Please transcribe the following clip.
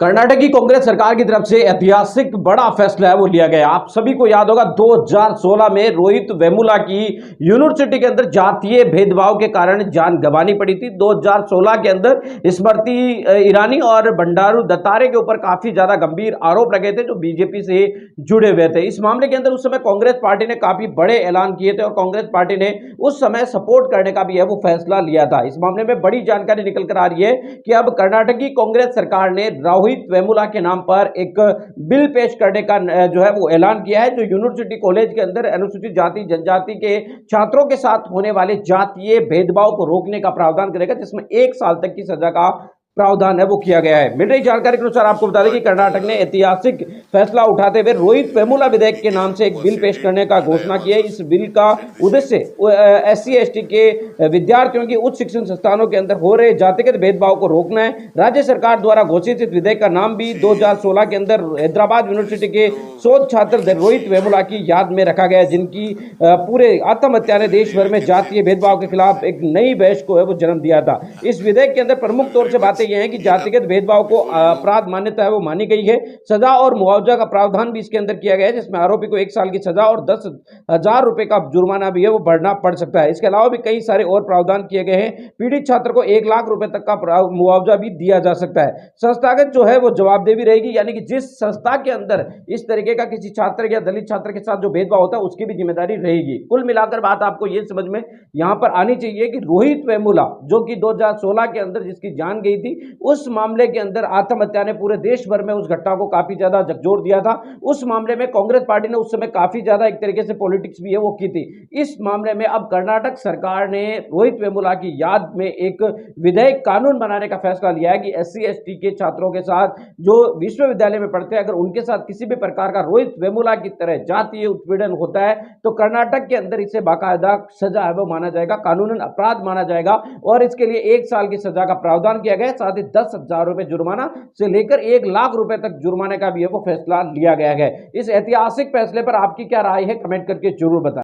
कर्नाटक की कांग्रेस सरकार की तरफ से ऐतिहासिक बड़ा फैसला है वो लिया गया। आप सभी को याद होगा 2016 में रोहित वेमुला की यूनिवर्सिटी के अंदर जातीय भेदभाव के कारण जान गंवानी पड़ी थी। 2016 के अंदर स्मृति ईरानी और बंडारू दत्तात्रेय के ऊपर काफी ज्यादा गंभीर आरोप लगे थे जो बीजेपी से जुड़े हुए थे। इस मामले के अंदर उस समय कांग्रेस पार्टी ने काफी बड़े ऐलान किए थे और कांग्रेस पार्टी ने उस समय सपोर्ट करने का भी है वो फैसला लिया था। इस मामले में बड़ी जानकारी निकल कर आ रही है कि अब कर्नाटक की कांग्रेस सरकार ने रोहित वेमुला के नाम पर एक बिल पेश करने का जो है वो ऐलान किया है, जो यूनिवर्सिटी कॉलेज के अंदर अनुसूचित जाति जनजाति के छात्रों के साथ होने वाले जातीय भेदभाव को रोकने का प्रावधान करेगा, जिसमें 1 साल तक की सजा का प्रावधान है वो किया गया है। मिल रही जानकारी के अनुसार आपको बता दें कि कर्नाटक ने ऐतिहासिक फैसला उठाते हुए रोहित वेमुला विधेयक के नाम से एक बिल पेश करने का घोषणा की है। इस बिल का उद्देश्य SC ST के विद्यार्थियों की उच्च शिक्षण संस्थानों के अंदर हो रहे जातिगत भेदभाव को रोकना है। राज्य सरकार द्वारा घोषित इस विधेयक का नाम भी 2016 के अंदर हैदराबाद यूनिवर्सिटी के शोध छात्र रोहित वेमुला की याद में रखा गया, जिनकी पूरे आत्महत्या ने देश भर में जातीय भेदभाव के खिलाफ एक नई बहस को है वो जन्म दिया था। इस विधेयक के अंदर प्रमुख तौर से बातें यह है कि जातिगत भेदभाव को अपराध मान्यता है वो मानी गई है। सजा और मुआवजा का प्रावधान भी इसके अंदर किया गया है, जिसमें आरोपी को 1 साल की सजा और 10,000 रुपए का जुर्माना भी है वो भरना पड़ सकता है। इसके अलावा भी कई सारे और प्रावधान किए गए हैं। पीड़ित छात्र को 1 लाख रुपए तक का मुआवजा भी दिया जा सकता है। संस्थागत जो है वो जवाबदेही रहेगी, यानी कि जिस संस्था के अंदर इस तरीके का किसी छात्र या दलित छात्र के साथ जो भेदभाव होता है उसकी भी जिम्मेदारी रहेगी। कुल मिलाकर बात आपको ये समझ में यहां पर आनी चाहिए कि रोहित वेमुला जो कि 2016 के अंदर जिसकी जान गई थी, उस मामले के अंदर आत्महत्या ने पूरे देश भर में उस घटना को काफी ज्यादा झकझोर दिया था। उस मामले में कांग्रेस पार्टी ने उस समय काफी ज्यादा एक तरीके से पॉलिटिक्स भी है वो की थी। इस मामले में अब कर्नाटक सरकार ने रोहित वेमुला की याद में एक विधेयक कानून बनाने का फैसला लिया है कि SC ST के छात्रों के साथ जो विश्वविद्यालय में पढ़ते हैं, अगर उनके साथ किसी भी प्रकार का रोहित वेमुला की तरह जातीय उत्पीड़न होता है तो कर्नाटक के अंदर इसे बाकायदा सजा है वो माना जाएगा, कानूनन अपराध माना जाएगा और इसके लिए 1 साल की सजा का प्रावधान किया गया। साथ ही 10,000 रुपए जुर्माना से लेकर 1 लाख रुपए तक जुर्माने का भी है वो फैसला लिया गया है। इस ऐतिहासिक फैसले पर आपकी क्या राय है, कमेंट करके जरूर बताएं।